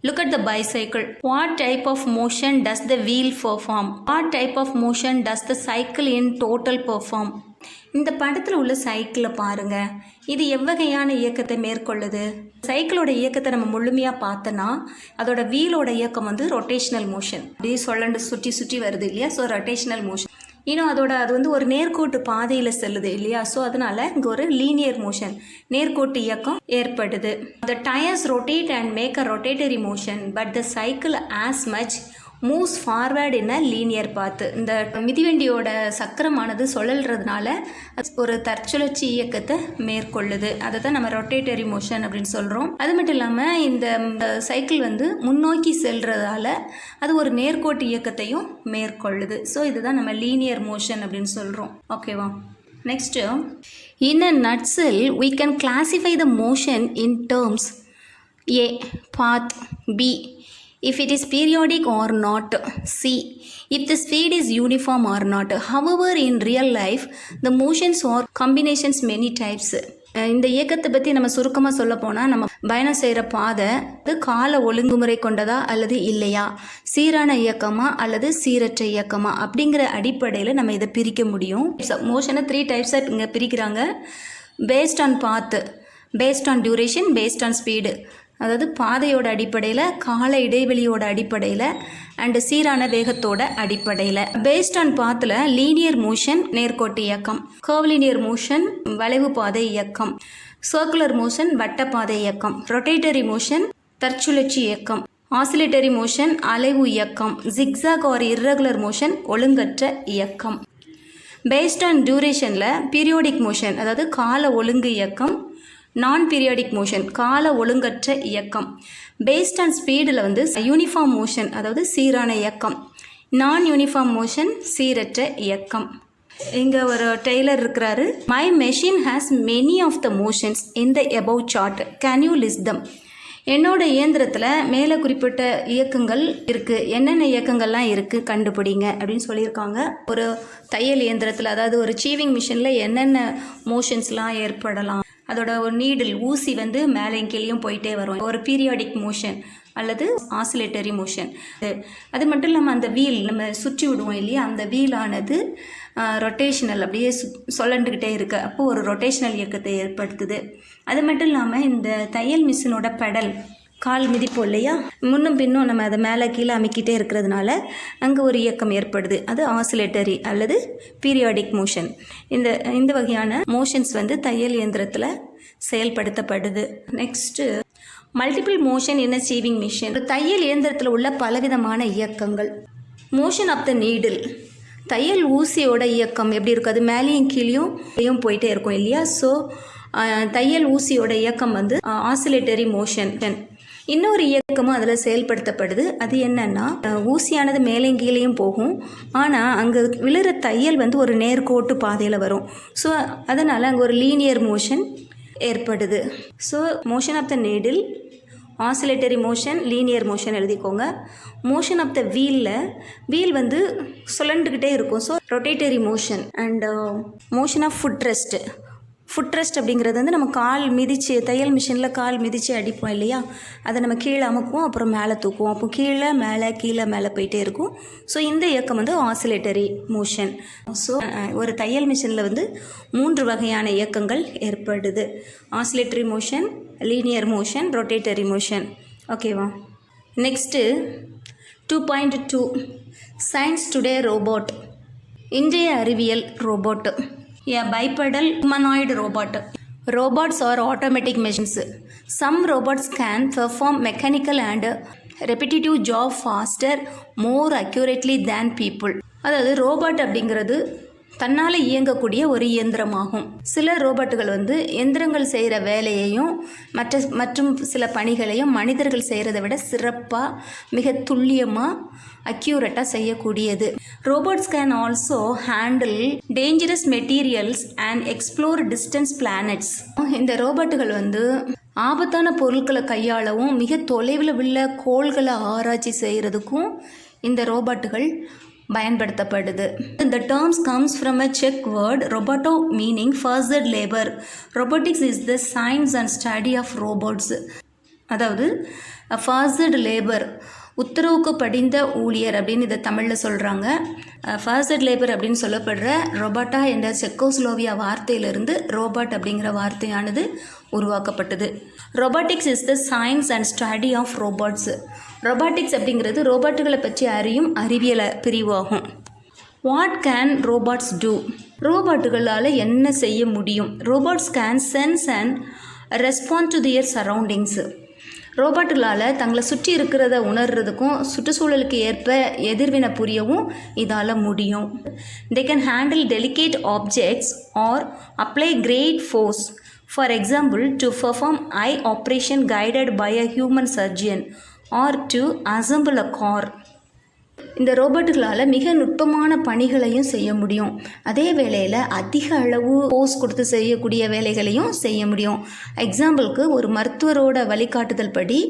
S1: Look at the bicycle. What type of motion does the wheel perform? What type of motion does the cycle in total perform? இந்த படத்தில் உள்ள சைக்கிளை பாருங்கள். இது எவ்வகையான இயக்கத்தை மேற்கொள்ளுது? சைக்கிளோட இயக்கத்தை நம்ம முழுமையாக பார்த்தோன்னா அதோட வீலோட இயக்கம் வந்து ரொட்டேஷ்னல் மோஷன். அப்படியே சொல்லண்டு சுற்றி சுற்றி வருது இல்லையா? So rotational motion. இன்னும் அது வந்து ஒரு நேர்கோட்டு பாதையில் செல்லுது இல்லையா? ஸோ அதனால் இங்கே ஒரு லீனியர் மோஷன், நேர்கோட்டு இயக்கம் ஏற்படுது. The tires rotate and make a rotatory motion, but the cycle as much moves forward என்ன லீனியர் பாத்து. இந்த மிதிவண்டியோட சக்கரமானது சுழல்றதுனால ஒரு தற்சுழற்சி இயக்கத்தை மேற்கொள்ளுது. அதை தான் நம்ம ரொட்டேட்டரி மோஷன் அப்படின்னு சொல்கிறோம். அது மட்டும் இல்லாமல் இந்த சைக்கிள் வந்து முன்னோக்கி செல்றதால அது ஒரு நேர்கோட்டு இயக்கத்தையும் மேற்கொள்ளுது. ஸோ இதுதான் நம்ம லீனியர் மோஷன் அப்படின்னு சொல்கிறோம். ஓகேவா? Next, in a nutshell we can classify the motion in terms: A, path; B, if it is periodic or not; C, if the speed is uniform or not. However, in real life the motions are combinations many types. இந்த இயக்கத்தை பற்றி நம்ம சுருக்கமாக சொல்ல போனால், நம்ம பயணம் செய்கிற பாதை கால ஒழுங்குமுறை கொண்டதா அல்லது இல்லையா, சீரான இயக்கமா அல்லது சீரற்ற இயக்கமா அப்படிங்கிற அடிப்படையில் நம்ம இதை பிரிக்க முடியும். மோஷனை 3 டைப்ஸாக இங்கே பிரிக்கிறாங்க. பேஸ்ட் ஆன் பாத்து, based on duration, based on speed. அதாவது பாதையோட அடிப்படையில், கால இடைவெளியோட அடிப்படையில், அண்டு சீரான வேகத்தோட அடிப்படையில். பேஸ்ட் ஆன் பாத்தில் லீனியர் மோஷன் நேர்கோட்டு இயக்கம், கர்வ்லினியர் மோஷன் வளைவு பாதை இயக்கம், சர்க்குலர் மோஷன் வட்டப்பாதை இயக்கம், ரொட்டேட்டரி மோஷன் தற்சுழற்சி இயக்கம், ஆசிலேட்டரி மோஷன் அலைவு இயக்கம், ஜிக்ஸாக் ஆர் இர்ரெகுலர் மோஷன் ஒழுங்கற்ற இயக்கம். பேஸ்ட் ஆன் டியூரேஷனில் பீரியோடிக் மோஷன் அதாவது கால ஒழுங்கு இயக்கம், நான் பீரியாடிக் மோஷன் கால ஒழுங்கற்ற இயக்கம். பேஸ்ட் ஆன் ஸ்பீடில் வந்து யூனிஃபார்ம் மோஷன் அதாவது சீரான இயக்கம், நான் யூனிஃபார்ம் மோஷன் சீரற்ற இயக்கம். இங்கே ஒரு டெய்லர் இருக்கிறாரு. My machine has many of the motions in the above chart, can you list them? என்னோட இயந்திரத்தில் மேலே குறிப்பிட்ட இயக்கங்கள் இருக்குது, என்னென்ன இயக்கங்கள்லாம் இருக்குது கண்டுபிடிங்க அப்படின்னு சொல்லியிருக்காங்க. ஒரு தையல் இயந்திரத்தில் அதாவது ஒரு சீவிங் மிஷினில் என்னென்ன மோஷன்ஸ்லாம் ஏற்படலாம், அதோட ஒரு நீடில் ஊசி வந்து மேலேயும் கீழேயும் போயிட்டே வரும், ஒரு பீரியாடிக் மோஷன் அல்லது ஆசிலேட்டரி மோஷன். அது மட்டும் இல்லாமல் அந்த வீல் நம்ம சுற்றி விடுவோம் இல்லையா, அந்த வீலானது ரொட்டேஷனல் அப்படியே சொல்லண்டுக்கிட்டே இருக்குது, அப்போது ஒரு ரொட்டேஷனல் இயக்கத்தை ஏற்படுத்துது. அது மட்டும் இல்லாமல் இந்த தையல் மிஷினோட பெடல் கால் மிதிப்போம் இல்லையா, முன்னும் பின்னும் நம்ம அதை மேலே கீழே அமைக்கிட்டே இருக்கிறதுனால அங்கே ஒரு இயக்கம் ஏற்படுது, அது ஆசிலேட்டரி அல்லது பீரியாடிக் மோஷன். இந்த வகையான மோஷன்ஸ் வந்து தையல் இயந்திரத்தில் செயல்படுத்தப்படுது. Next multiple motion in a sewing machine. தையல் இயந்திரத்தில் உள்ள பலவிதமான இயக்கங்கள். மோஷன் ஆஃப் த நீடில், தையல் ஊசியோட இயக்கம் எப்படி இருக்கும், அது மேலேயும் கீழேயும் போயிட்டே இருக்கும் இல்லையா. ஸோ தையல் ஊசியோட இயக்கம் வந்து ஆசிலேட்டரி மோஷன். இன்னொரு இயக்கமும் அதில் செயல்படுத்தப்படுது. அது என்னன்னா, ஊசியானது மேலேயும் கீழேயும் போகும், ஆனால் அங்கே விழுற தையல் வந்து ஒரு நேர்கோட்டு பாதையில் வரும். ஸோ அதனால் அங்கே ஒரு லீனியர் மோஷன் ஏற்படுது. So motion of the needle, oscillatory motion, linear motion எழுதிக்கோங்க. மோஷன் ஆஃப் த வீல் வந்து சுழண்டுக்கிட்டே இருக்கும், so rotatory motion. And motion of foot rest அப்படிங்கிறது வந்து நம்ம கால் மிதித்து தையல் மிஷினில் கால் மிதித்து அடிப்போம் இல்லையா, அதை நம்ம கீழே அமுக்குவோம், அப்புறம் மேலே தூக்குவோம், அப்போ கீழே மேலே போயிட்டே இருக்கும். ஸோ இந்த இயக்கம் வந்து ஆசிலேட்டரி மோஷன். ஸோ ஒரு தையல் மிஷினில் வந்து 3 வகையான இயக்கங்கள் ஏற்படுது: oscillatory motion, linear motion, rotatory motion. ஓகேவா? Next 2.2 science today robot. இன்றைய அறிவியல் robot. A bipedal humanoid robot. Robots are automatic machines. Some robots can perform mechanical and repetitive job faster, more accurately than people. அதாவது robot அப்படிங்கிறது தன்னால் இயங்கக்கூடிய ஒரு இயந்திரமாகும். சில ரோபோட்டுகள் வந்து எந்திரங்கள் செய்கிற வேலையையும் மற்றும் சில பணிகளையும் மனிதர்கள் செய்கிறத விட சிறப்பாக, மிக துல்லியமாக, அக்யூரேட்டாக செய்யக்கூடியது. Robots can also handle dangerous materials and explore distance planets. இந்த ரோபோட்டுகள் வந்து ஆபத்தான பொருட்களை கையாளவும் மிக தொலைவில் உள்ள கோள்களை ஆராய்ச்சி செய்கிறதுக்கும் இந்த ரோபோட்டுகள் பயன்படுத்தப்படுது. The terms comes from a Czech word roboto meaning forced labor. Robotics is the science and study of robots. அதாவது forced labor, உத்தரவுக்கு படிந்த ஊழியர் அப்படின்னு இதை தமிழில் சொல்கிறாங்க. ஃபாஸ்ட் லேபர் அப்படின்னு சொல்லப்படுற ரொபாட்டா என்ற செக்கோஸ்லோவியா வார்த்தையிலிருந்து ரோபாட் அப்படிங்கிற வார்த்தையானது உருவாக்கப்பட்டது. Robotics is the science and study of robots. Robotics அப்படிங்கிறது ரோபாட்டுகளை பற்றி அறியும் அறிவியல் பிரிவாகும். What can robots do? ரோபாட்டுகளால் என்ன செய்ய முடியும்? Robots can sense and respond to their surroundings. ரோபோட்டுகளால் தங்களை சுற்றி இருக்கிறத உணர்றதுக்கும் சுற்றுச்சூழலுக்கு ஏற்ப எதிர்வினை புரியவும் இதால் முடியும். They can handle delicate objects or apply great force. For example, to perform a operation guided by a human surgeon or to assemble a car. இந்த ரோபோட்டுகளால் மிக நுட்பமான பணிகளையும் செய்ய முடியும். அதே வேளையில் அதிக அளவு போஸ் கொடுத்து செய்யக்கூடிய வேலைகளையும் செய்ய முடியும். எக்ஸாம்பிளுக்கு, ஒரு மருத்துவரோட வழிகாட்டுதல் படி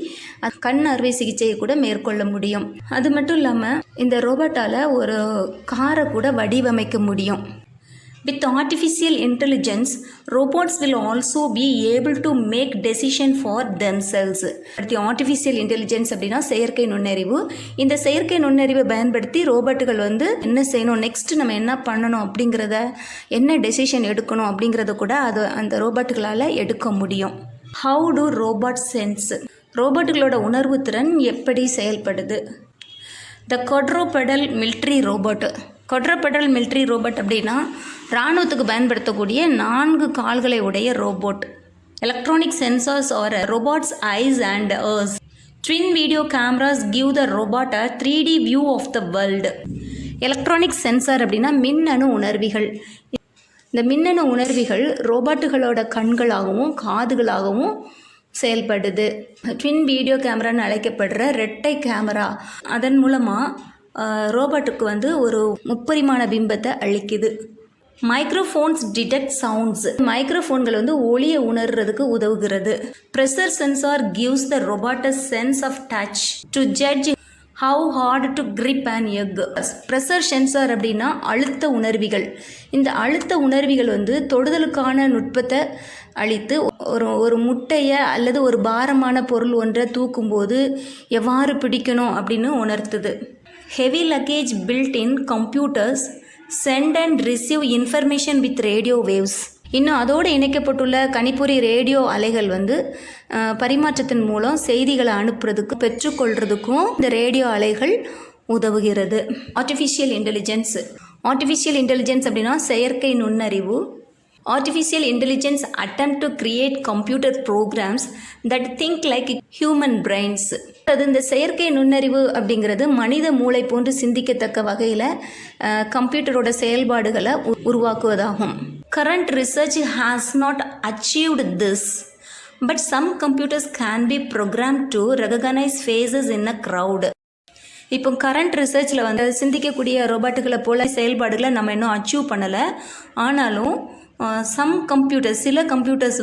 S1: கண் அறுவை சிகிச்சையை கூட மேற்கொள்ள முடியும். அது மட்டும் இல்லாமல் இந்த ரோபோட்டால் ஒரு காரை கூட வடிவமைக்க முடியும். With artificial intelligence, robots will also be able to make decision for themselves. அடுத்து artificial intelligence அப்படின்னா செயற்கை நுண்ணறிவு. இந்த செயற்கை நுண்ணறிவை பயன்படுத்தி ரோபோட்டுகள் வந்து என்ன செய்யணும், நெக்ஸ்ட் நம்ம என்ன பண்ணணும் அப்படிங்கிறத, என்ன டெசிஷன் எடுக்கணும் அப்படிங்கிறத கூட அந்த ரோபோட்டுகளால் எடுக்க முடியும். How do robots sense? ரோபோட்டுகளோட உணர்வு திறன் எப்படி செயல்படுது? The quadrupedal military robot. quadrupedal military robot அப்படின்னா இராணுவத்துக்கு பயன்படுத்தக்கூடிய 4 கால்களை உடைய robot. Electronic sensors are robot's eyes and ears Twin video cameras give the robot a 3D view of the world. Electronic sensor அப்படின்னா மின்னணு உணர்விகள். இந்த மின்னணு உணர்விகள் ரோபாட்டுகளோட கண்களாகவும் காதுகளாகவும் செயல்படுது. ட்வின் வீடியோ கேமரான்னு அழைக்கப்படுற ரெட்டை கேமரா அதன் மூலமாக ரோபாட்டுக்கு ஒரு முப்பரிமாண பிம்பத்தை அளிக்குது. Microphones detect sounds. மைக்ரோஃபோன்கள் ஒளியை உணர்றதுக்கு உதவுகிறது. Pressure sensor gives the robot a sense of touch to judge how hard to grip and egg. Pressure sensor அப்படின்னா அழுத்த உணர்விகள். இந்த அழுத்த உணர்விகள் தொடுதலுக்கான நுட்பத்தை அளித்து ஒரு முட்டையை அல்லது ஒரு பாரமான பொருள் ஒன்றை தூக்கும்போது எவ்வாறு பிடிக்கணும் அப்படின்னு உணர்த்துது. Heavy luggage built in computers send and receive information with radio waves. இன்னும் அதோடு இணைக்கப்பட்டுள்ள கணிப்பொறி ரேடியோ அலைகள் பரிமாற்றத்தின் மூலம் செய்திகளை அனுப்புறதுக்கு பெற்றுக்கொள்றதுக்கும் இந்த ரேடியோ அலைகள் உதவுகிறது. Artificial intelligence. ஆர்டிஃபிஷியல் இன்டெலிஜென்ஸ் அப்படின்னா செயற்கை நுண்ணறிவு. Artificial intelligence attempt to create computer programs that think like human brains. இந்த செயற்கை நுண்ணறிவு அப்படிங்கிறது மனித மூளை போன்று சிந்திக்கத்தக்க வகையில் கம்ப்யூட்டரோட செயல்பாடுகளை உருவாக்குவதாகும். Current research has not achieved this, but some computers can be programmed to recognize faces in a crowd. இப்போ கரண்ட் ரிசர்ச்சில் சிந்திக்கக்கூடிய ரோபாட்டுகளை போல செயல்பாடுகளை நம்ம இன்னும் அச்சீவ் பண்ணலை. ஆனாலும் சில கம்ப்யூட்டர்ஸ்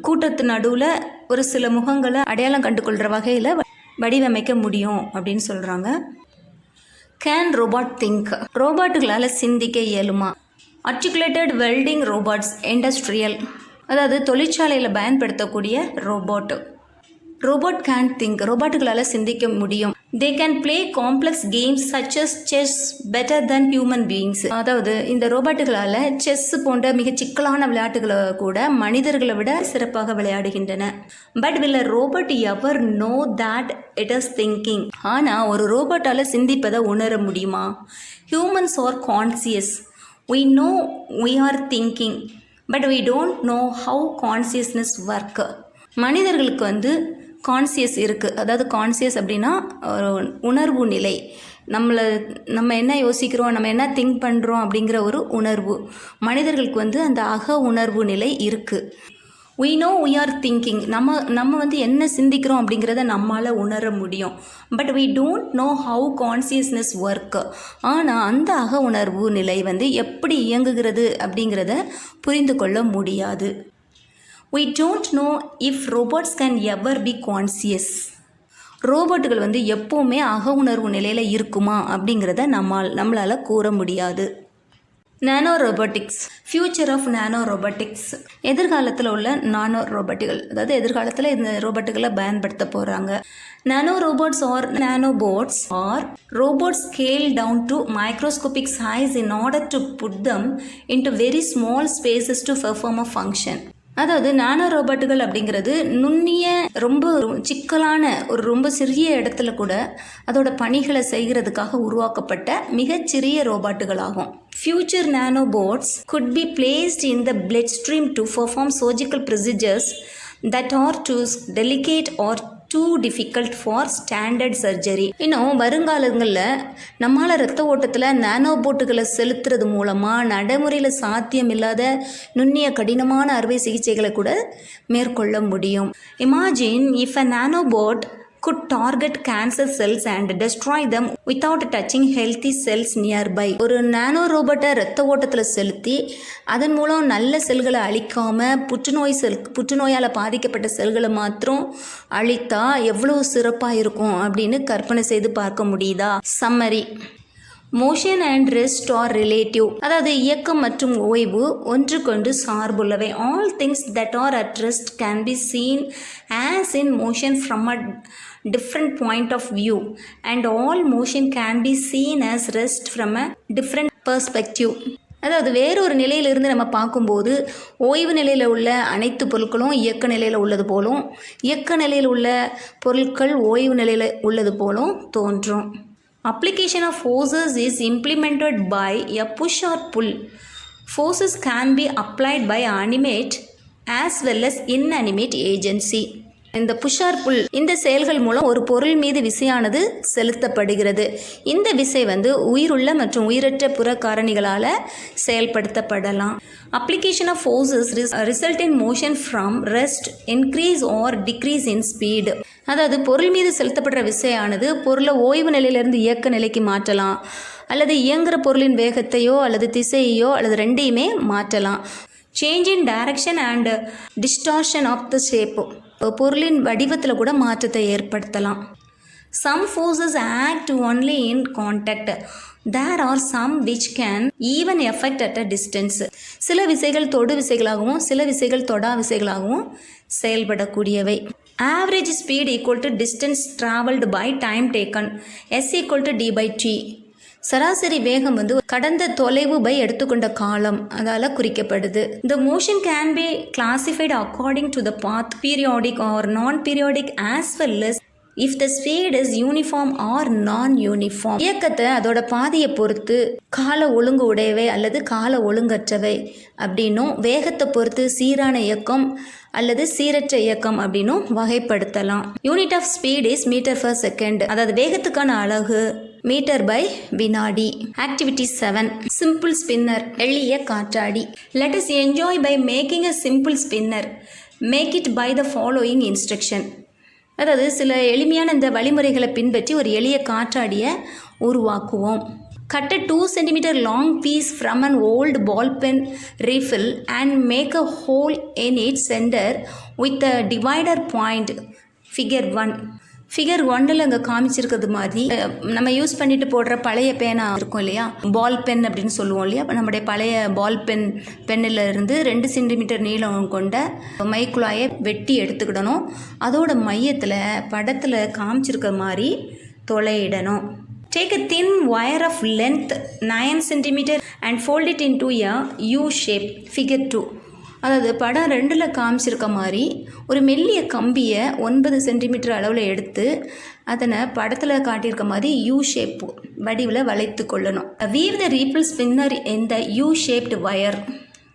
S1: கூட்டத்து நடுவில் ஒரு சில முகங்களை அடையாளம் கண்டுகொள்கிற வகையில் வடிவமைக்க முடியும் அப்படின்னு சொல்கிறாங்க. Can robot think. ரோபாட்டுகளால் சிந்திக்க இயலுமா? ஆர்டிகுலேட்டட் வெல்டிங் ரோபாட்ஸ் இண்டஸ்ட்ரியல், அதாவது தொழிற்சாலையில் பயன்படுத்தக்கூடிய ரோபோட். Robot can think. ரோபாட்டுகளால் சிந்திக்க முடியும். They can play complex games such as chess better than human beings. அதாவது இந்த ரோபாட்டுகளால் செஸ் போன்ற மிக சிக்கலான விளையாட்டுகளை கூட மனிதர்களை விட சிறப்பாக விளையாடுகின்றன. But will a robot ever know that it is thinking. ஆனால் ஒரு ரோபோட்டால் சிந்திப்பதை உணர முடியுமா? Humans are conscious. we know we are thinking but we don't know how consciousness work. மனிதர்களுக்கு கான்சியஸ் இருக்குது. அதாவது கான்சியஸ் அப்படின்னா ஒரு உணர்வு நிலை. நம்ம என்ன யோசிக்கிறோம், நம்ம என்ன திங்க் பண்ணுறோம் அப்படிங்கிற ஒரு உணர்வு. மனிதர்களுக்கு அந்த அக உணர்வு நிலை இருக்குது. we know we are thinking. நம்ம என்ன சிந்திக்கிறோம் அப்படிங்கிறத நம்மால் உணர முடியும். But we don't know how consciousness work. ஆனால் அந்த அக உணர்வு நிலை எப்படி இயங்குகிறது அப்படிங்கிறத புரிந்து கொள்ள முடியாது. we don't know if robots can ever be conscious. ரோபோட்டுகள் எப்போவுமே அக உணர்வு நிலையில் இருக்குமா அப்படிங்கிறத நம்மளால் கூற முடியாது. Nano robotics. Future of nano robotics. எதிர்காலத்தில் உள்ள நானோ ரோபோட்டுகள், அதாவது எதிர்காலத்தில் இந்த ரோபோட்டுகளை பயன்படுத்த போகிறாங்க. Nano robots or nanobots are robots scale down to microscopic size in order to put them into very small spaces to perform a function. அதாவது நானோ ரோபோட்டுகள் அப்படிங்கிறது நுண்ணிய ரொம்ப சிக்கலான ரொம்ப சிறிய இடத்துல கூட அதோட பணிகளை செய்கிறதுக்காக உருவாக்கப்பட்ட மிகச்சிறிய ரோபோட்டுகளாகும். Future nanobots could be placed in the bloodstream to perform surgical procedures that are too delicate or too difficult for standard surgery. இன்னும் வருங்காலங்களில் நம்மளால் இரத்த ஓட்டத்தில் நானோபோட்டுகளை செலுத்துறது மூலமாக நடைமுறையில் சாத்தியமில்லாத நுண்ணிய கடினமான அறுவை சிகிச்சைகளை கூட மேற்கொள்ள முடியும். Imagine if a nanobot could target cancer cells and destroy them without touching healthy cells nearby. ஒரு நானோ ரோபோட்டை இரத்த ஓட்டத்தில் செலுத்தி அதன் மூலம் நல்ல செல்களை அழிக்காமல் புற்றுநோயால் பாதிக்கப்பட்ட செல்களை மாத்திரம் அழித்தா எவ்வளோ சிறப்பாக இருக்கும் அப்படின்னு கற்பனை செய்து பார்க்க முடியுதா? Summary. Motion and rest are relative. அதாவது இயக்கம் மற்றும் ஓய்வு ஒன்றுக்கொண்டு சார்புள்ளவை. All things that are at rest can be seen as in motion from a different point of view and all motion can be seen as rest from a different perspective. அதாவது வேறொரு நிலையிலிருந்து நம்ம பார்க்கும்போது ஓய்வு நிலையில் உள்ள அனைத்து பொருட்களும் இயக்க நிலையில் உள்ளது போலும், இயக்க நிலையில் உள்ள பொருட்கள் ஓய்வு நிலையில் உள்ளது போலும் தோன்றும். Application of forces is implemented by a push or pull. Forces can be applied by animate as well as inanimate agency. இந்த புஷ் ஆர் புல் இந்த செயல்கள் மூலம் ஒரு பொருள் மீது விசையானது செலுத்தப்படுகிறது. இந்த விசை வந்து உயிருள்ள மற்றும் உயிரற்ற புற காரணிகளால் செயல்படுத்தப்படலாம். Application of forces result in motion from rest, increase or decrease in speed. அதாவது பொருள் மீது செலுத்தப்படுற விசையானது பொருளை ஓய்வு நிலையிலிருந்து இயக்க நிலைக்கு மாற்றலாம், அல்லது இயங்குகிற பொருளின் வேகத்தையோ அல்லது திசையோ அல்லது ரெண்டையுமே மாற்றலாம். Change in direction and distortion of the shape, பொருளின் வடிவத்தில் கூட மாற்றத்தை ஏற்படுத்தலாம். Some forces act only in contact. There are some which can even affect at a distance. சில விசைகள் தொடு விசைகளாகவும் சில விசைகள் தொடா விசைகளாகவும் செயல்படக்கூடியவை. Average speed equal to distance traveled by time taken. S equal to d/t. சராசரி வேகம் வந்து கடந்த தொலைவு பை எடுத்துக்கொண்ட காலம் அதால் குறிக்கப்படுது. The motion can be classified according to the path, periodic or non-periodic, as well as if the speed is uniform or non-uniform. இயக்கத்தை அதோட பாதையை பொறுத்து கால ஒழுங்கு உடையவை அல்லது கால ஒழுங்கற்றவை அப்படின்னும், வேகத்தை பொறுத்து சீரான இயக்கம் அல்லது சீரற்ற இயக்கம் அப்படின்னும் வகைப்படுத்தலாம். Unit of speed is metre per second. அதாவது வேகத்துக்கான அலகு மீட்டர் பை வினாடி. ஆக்டிவிட்டி 7, சிம்பிள் ஸ்பின்னர், எளிய காற்றாடி. Let us enjoy by making a simple spinner. Make it by the following instruction. அதாவது சில எளிமையான இந்த வழிமுறைகளை பின்பற்றி ஒரு எளிய காற்றாடியை உருவாக்குவோம். Cut a 2 cm long piece from an old ball pen refill and make a hole in its center with a divider point. Figure 1. Figure 1ல் அங்கே காமிச்சிருக்கிறது மாதிரி நம்ம யூஸ் பண்ணிட்டு போடுற பழைய பேனா இருக்கும் இல்லையா, பால் பென் அப்படின்னு சொல்லுவோம் இல்லையா. இப்போ நம்முடைய பழைய பால் பென்னில் இருந்து 2 சென்டிமீட்டர் நீளம் கொண்ட மைக்குழாயை வெட்டி எடுத்துக்கிடணும். அதோட மையத்தில் படத்தில் காமிச்சிருக்கிற மாதிரி துளையிடணும். Take a thin wire of length 9 cm and fold it into a U shape. Figure 2. அதாவது படம் 2ல் காமிச்சிருக்க மாதிரி ஒரு மெல்லிய கம்பியை 9 சென்டிமீட்டர் அளவில் எடுத்து அதனை படத்தில் காட்டியிருக்க மாதிரி யூ ஷேப் வடிவில் வளைத்து கொள்ளணும். Weave the refill spinner in the U shaped wire.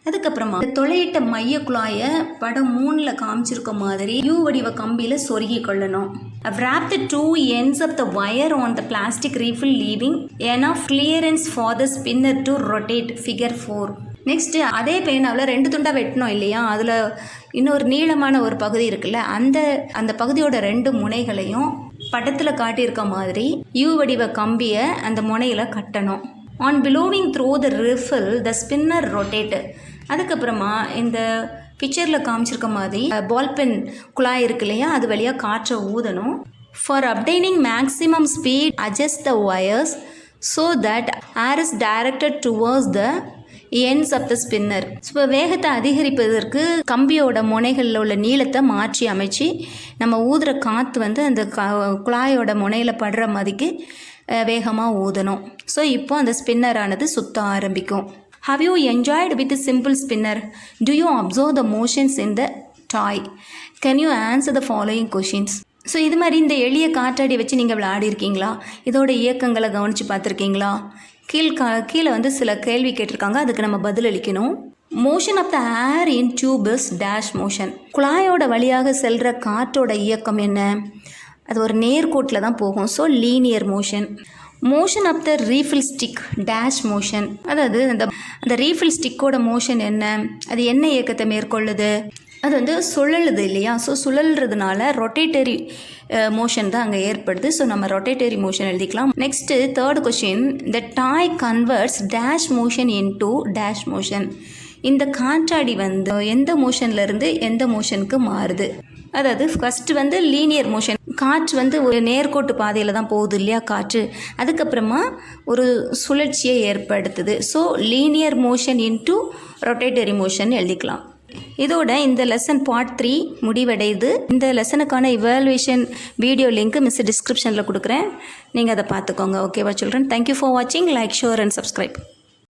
S1: அதுக்கப்புறமா தொலையிட்ட மைய குழாயை படம் 3ல் காமிச்சிருக்க மாதிரி யூ வடிவ கம்பியில் சொருகி கொள்ளணும். Wrap the 2 ends of the wire on the plastic refill, leaving enough clearance for the spinner to rotate. Figure 4. Next அதே பேனாவில் 2 துண்டாக வெட்டணும் இல்லையா, அதில் இன்னொரு நீளமான ஒரு பகுதி இருக்குல்ல, அந்த பகுதியோட 2 முனைகளையும் படத்தில் காட்டியிருக்க மாதிரி யூ வடிவ கம்பியை அந்த முனையில் கட்டணும். On blowing through the refill the spinner rotate. அதுக்கப்புறமா இந்த பிக்சரில் காமிச்சிருக்க மாதிரி பால் பென் குழாய் இருக்கு இல்லையா, அது வழியாக காற்றை ஊதணும். For obtaining maximum speed adjust the wires so that air is directed towards the ends of the spinner. இப்போ வேகத்தை அதிகரிப்பதற்கு கம்பியோட முனைகளில் உள்ள நீளத்தை மாற்றி அமைச்சு நம்ம ஊதுற காற்று வந்து அந்த குழாயோட முனையில் படுற மாதிரிக்கு வேகமாக ஊதணும். ஸோ இப்போ அந்த ஸ்பின்னரானது சுத்த ஆரம்பிக்கும். Have you enjoyed with the simple spinner? Do you observe the motions in the toy? Can you answer the following questions? So இது மாதிரி இந்த எளிய காற்றாடியை வச்சு நீங்கள் விளையாடிருக்கீங்களா? இதோட இயக்கங்களை கவனித்து பார்த்துருக்கீங்களா? கீழே வந்து சில கேள்வி கேட்டிருக்காங்க, அதுக்கு நம்ம பதில் அளிக்கணும். Motion of the air in tube is dash motion. குழாயோட வழியாக செல்கிற காற்றோட இயக்கம் என்ன? அது ஒரு நேர்கோட்டில் தான் போகும். So linear motion. Motion of the refill stick dash motion. அதாவது அந்த ரீஃபில் ஸ்டிக்கோட மோஷன் என்ன? அது என்ன இயக்கத்தை மேற்கொள்ளுது? அது வந்து சுழலுது இல்லையா. ஸோ சுழல்றதுனால ரொட்டேட்டரி மோஷன் தான் அங்கே ஏற்படுது. ஸோ நம்ம ரொட்டேட்டரி மோஷன் எழுதிக்கலாம். Next 3rd question, the toy converts dash motion into dash motion. இந்த காற்றாடி வந்து எந்த மோஷன்லேருந்து எந்த மோஷனுக்கு மாறுது? அதாவது ஃபஸ்ட்டு வந்து லீனியர் மோஷன், காற்று வந்து ஒரு நேர்கோட்டு பாதையில் தான் போகுது இல்லையா காற்று, அதுக்கப்புறமா ஒரு சுழற்சியை ஏற்படுத்துது. So linear motion into rotatory motion எழுதிக்கலாம். இதோட இந்த லெசன் பார்ட் 3 முடிவடையுது. இந்த லெசனுக்கான இவாலுவேஷன் வீடியோ லிங்க் மிஸ் டிஸ்கிரிப்ஷனில் கொடுக்குறேன், நீங்கள் அதை பார்த்துக்கோங்க. ஓகேவா சில்ட்ரன்? தேங்க்யூ ஃபார் வாட்சிங். Like, share and subscribe.